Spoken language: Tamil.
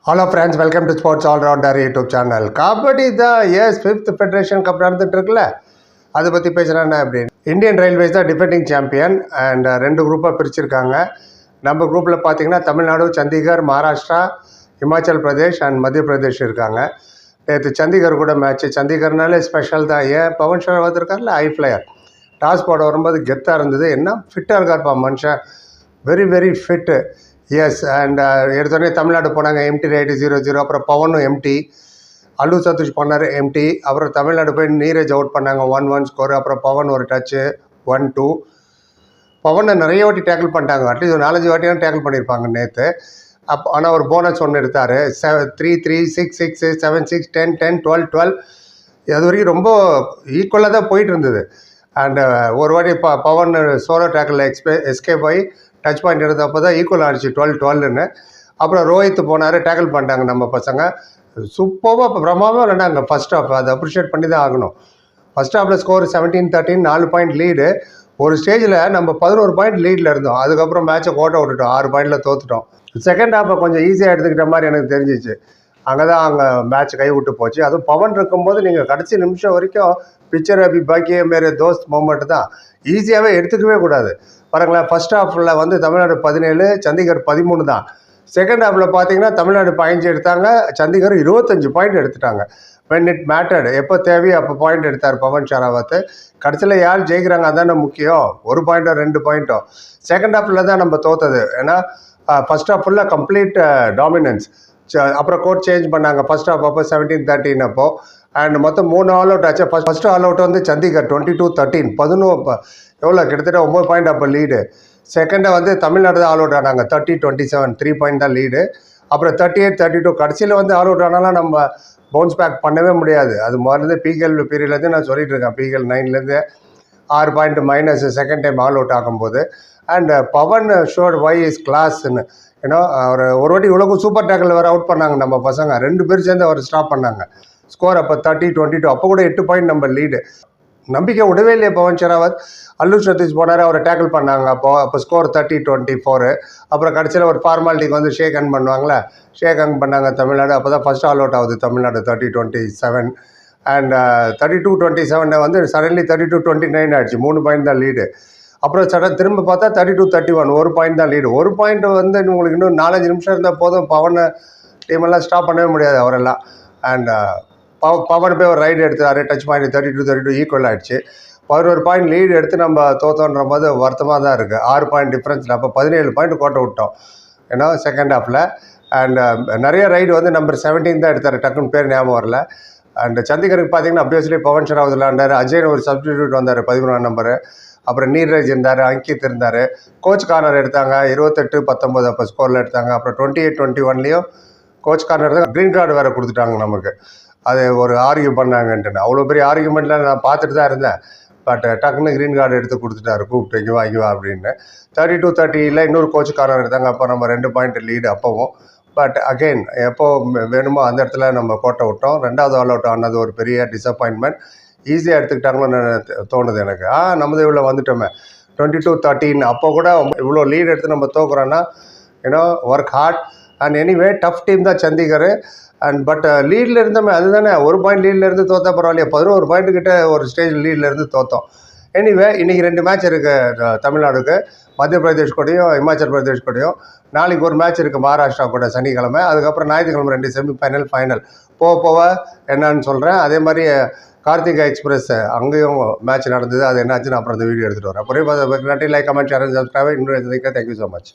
Hello friends, welcome to sports allrounder YouTube channel. Kabaddi தான் ஃபிஃப்த் ஃபெடரேஷன் கப் நடந்துட்டு இருக்குல்ல, அதை பற்றி பேசுகிறேன். அப்படின்னு இந்தியன் ரயில்வேஸ் தான் டிஃபெண்டிங் சாம்பியன் அண்ட் ரெண்டு குரூப்பாக பிரிச்சிருக்காங்க. நம்ம குரூப்பில் பார்த்தீங்கன்னா தமிழ்நாடு, சண்டிகர், மகாராஷ்டிரா, இமாச்சல் பிரதேஷ் அண்ட் மத்திய பிரதேஷ் இருக்காங்க. நேற்று சண்டிகர் கூட மேட்ச்சு. சண்டிகர்னாலே ஸ்பெஷல் தான். ஏன் பவன் ஷராவத் இருக்கார்ல, ஹை ஃப்ளையர். டாஸ் போட வரும்போது கெத்தாக இருந்தது. என்ன ஃபிட்டாக இருக்கார்ப்பா மனுஷன், very very fit. Yes. And எடுத்தோடனே தமிழ்நாடு போனாங்க, எம்டி ரைடு 0-0. அப்புறம் பவனும் எம்டி, அல்லு சதீஷ் பண்ணார் எம்டி. அப்புறம் தமிழ்நாடு போய் நீரஜ் அவுட் பண்ணாங்க, 1-1 ஸ்கோர். அப்புறம் பவன் ஒரு டச்சு, 1-2. பவனை நிறைய வாட்டி டேக்கிள் பண்ணிட்டாங்க, அட்லீஸ்ட் ஒரு 4-5 வாட்டியும் டேக்கிள் பண்ணியிருப்பாங்க நேற்று. ஆனால் ஒரு போனஸ் ஒன்று எடுத்தார், 3-3, 6-6, 7-6, 10-10, 12-12. அது வரைக்கும் ரொம்ப ஈக்குவலாக தான் போயிட்டு இருந்தது. அண்டு ஒரு வாட்டி பவன் சோலோ டேக்கிள் எஸ்கேப் ஆகி டச் பாயிண்ட் எடுத்தப்போ தான் ஈக்குவல் ஆகிடுச்சு, 12-12ன்னு. அப்புறம் ரோஹித் போனார், டேக்கிள் பண்ணிட்டாங்க நம்ம பசங்க. சூப்பராக பிரமாதமாக விளையாண்டாங்க ஃபஸ்ட் ஹாஃப். அதை அப்ரிஷியேட் பண்ணி தான் ஆகணும். ஃபஸ்ட் ஹாஃபில் ஸ்கோர் 17-13, 4 பாயிண்ட் லீடு. ஒரு ஸ்டேஜில் நம்ம 11 பாயிண்ட் லீடில் இருந்தோம். அதுக்கப்புறம் மேட்சை கோட்டை விட்டுட்டோம், 6 பாயிண்டில் தோற்றுட்டோம். செகண்ட் ஹாஃபை கொஞ்சம் ஈஸியாக எடுத்துக்கிட்ட மாதிரி எனக்கு தெரிஞ்சிச்சு. அங்கே மேட்ச் கை விட்டு போச்சு. அதுவும் பவன் இருக்கும்போது நீங்கள் கடைசி நிமிஷம் வரைக்கும் பிக்சர் அபி பாக்கிய மேரே தோஸ்த் மூமெண்ட் தான் ஈஸியாகவே எடுத்துக்கவே கூடாது. பாருங்களேன், ஃபஸ்ட் ஹாஃபில் வந்து தமிழ்நாடு 17, சண்டிகர் 13 தான். செகண்ட் ஹாஃபில் பார்த்தீங்கன்னா தமிழ்நாடு 15 எடுத்தாங்க, சண்டிகர் 25 பாயிண்ட் எடுத்துட்டாங்க. வென் இட் மேட்டர்டு, எப்போ தேவையோ அப்போ பாயிண்ட் எடுத்தார் பவன் ஷராவத். கடைசியில் யார் ஜெயிக்கிறாங்க அதானே முக்கியம், 1 பாயிண்ட்டோ 2 பாயிண்ட்டோ. செகண்ட் ஹாஃபில் தான் நம்ம தோத்தது. ஏன்னா ஃபஸ்ட் ஹாஃப் ஃபுல்லாக கம்ப்ளீட் டாமினன்ஸ். அப்புறம் கோட் சேஞ்ச் பண்ணாங்க ஃபஸ்ட் ஹாஃப் அப்போ 17-13 அப்போ. அண்ட் மொத்தம் 3 ஆல் அவுட் ஆச்சு. ஃபஸ்ட்டு ஆல் அவுட் வந்து சண்டிகர் 22-13, 11 எவ்வளோ கிட்டத்தட்ட 9 பாயிண்ட் அப்போ லீடு. செகண்டாக வந்து தமிழ்நாடு தான் ஆல் அவுட் ஆனாங்க, 30-27, 3 பாயிண்ட் தான் லீடு. அப்புறம் 38-32 கடைசியில் வந்து ஆல் அவுட் ஆனாலும் நம்ம பவுன்ஸ் பேக் பண்ணவே முடியாது. அது முதல்ல பிகேஎல் பீரியட்லேருந்து நான் சொல்லிட்டு இருக்கேன், பிகேஎல் 9லேருந்து 6 point minus second time all out ஆகும்போது. And Pawan Sehrawat is கிளாஸ்ன்னு. ஏன்னா ஒரு வாட்டி இவ்வளோ சூப்பர் டேக்கில் வேறு அவுட் பண்ணாங்க நம்ம பசங்க, 2 பேர் சேர்ந்து அவர் ஸ்டாப் பண்ணாங்க. ஸ்கோர் அப்போ 30-22, அப்போ கூட 8 பாயிண்ட் நம்ம லீடு. நம்பிக்கை விடவே இல்லையே பவன் ஷராவத். அல்லு சதீஷ் போனார், அவரை டேக்கிள் பண்ணாங்க. அப்போ ஸ்கோர் 30-24. அப்புறம் கடைசியில் ஒரு ஃபார்மாலிட்டிக்கு வந்து ஷேக் ஹேண்ட் பண்ணுவாங்களே, ஷேக் ஹேண்ட் பண்ணாங்க தமிழ்நாடு. அப்போ தான் ஃபஸ்ட் ஆல் அவுட் ஆகுது தமிழ்நாடு, 30-27. அண்ட் 32-27 வந்து சடன்லி 32-29 ஆகிடுச்சு, 3 பாயிண்ட் தான் லீடு. அப்புறம் திரும்ப பார்த்தா 32-31, 1 பாயிண்ட் தான் லீடு. 1 பாயிண்ட் வந்து உங்களுக்கு இன்னும் 4-5 நிமிஷம் இருந்தால் போதும், பவனை டீமெல்லாம் ஸ்டாப் பண்ணவே முடியாது அவரெல்லாம். அண்ட் பவன் போய் ஒரு ரைடு எடுத்தார், டச் பாயிண்ட் 32-32 ஈக்குவல் ஆகிடுச்சு. 11 பாயிண்ட் லீடு எடுத்து நம்ம தோத்தோன்ற போது வருத்தமாக தான் இருக்குது. 6 பாயிண்ட் டிஃப்ரென்ஸில் அப்போ 17 பாயிண்ட் கோட்டை விட்டோம் ஏன்னா செகண்ட் ஹாஃபில். அண்ட் நிறைய ரைடு வந்து நம்பர் 17 தான் எடுத்தார், டக்குன்னு பேர் ஞாபகம் வரல. அண்ட் சண்டிகருக்கு பார்த்தீங்கன்னா அப்வியஸ்லி பவன் ஷராவத் விளாண்டார், அஜய்னு ஒரு சப்ஸ்டிடியூட் வந்தார் 13ஆம் நம்பரு. அப்புறம் நீரஜ் இருந்தார், அங்கித் இருந்தார். கோச் கார்னர் எடுத்தாங்க, 28-19 அப்போ ஸ்கோரில் எடுத்தாங்க. அப்புறம் 28-21லேயும் கோச் கார்னர் தான், க்ரீன் கார்டு வேறு கொடுத்துட்டாங்க நமக்கு. அது ஒரு ஆர்கியூ பண்ணாங்கன்ட்டு, அவ்வளோ பெரிய ஆர்கியூமெண்ட்டில் நான் பார்த்துட்டு தான் இருந்தேன். பட் டக்குன்னு க்ரீன் கார்டு எடுத்து கொடுத்துட்டாரு, கூப்பிட்டு இங்கே வாங்கிவா அப்படின்னு. 32-30 இன்னொரு கோச் கார்னர் எடுத்தாங்க. அப்போ நம்ம 2 பாயிண்ட் லீடு அப்போவும். பட் அகெயின் எப்போ வேணுமோ அந்த இடத்துல நம்ம கோட்டை விட்டோம். 2வது ஆல் அவுட் ஆனது ஒரு பெரிய டிசப்பாயின்மெண்ட். ஈஸியாக எடுத்துக்கிட்டாங்களோன்னு தோணுது எனக்கு. நம்ம இவ்வளோ வந்துட்டோமே 22-13. அப்போ கூட இவ்வளோ லீடு எடுத்து நம்ம தோக்குறோன்னா ஏன்னோ work hard. And anyway tough team தான் சண்டிகர். அண்ட் பட் லீடில் இருந்தோமே, அதுதானே 1 பாயிண்ட் லீடில் இருந்து தோற்றா பரவாயில்லையா, 11 பாயிண்ட் கிட்ட ஒரு ஸ்டேஜ் லீடில் இருந்து தோற்றோம். எனிவே இன்றைக்கி 2 மேட்ச் இருக்குது தமிழ்நாடுக்கு, மத்திய பிரதேஷ் கூடயும் இமாச்சல் பிரதேஷ் கூடயும். நாளைக்கு ஒரு மேட்ச் இருக்குது மகாராஷ்டிரா கூட சனிக்கிழமை. அதுக்கப்புறம் ஞாயிற்றுக்கிழமை 2 செமிஃபைனல், ஃபைனல். போக என்னன்னு சொல்கிறேன். அதே மாதிரி கார்த்திகா எக்ஸ்பிரஸ் அங்கேயும் மேட்ச் நடந்தது, அது என்னாச்சுன்னு அப்புறம் அந்த வீடியோ எடுத்துகிட்டு வரேன். அப்புறம் நன்றி. Like, comment, share, subscribe. இன்னும் தேங்க்யூ ஸோ மச்.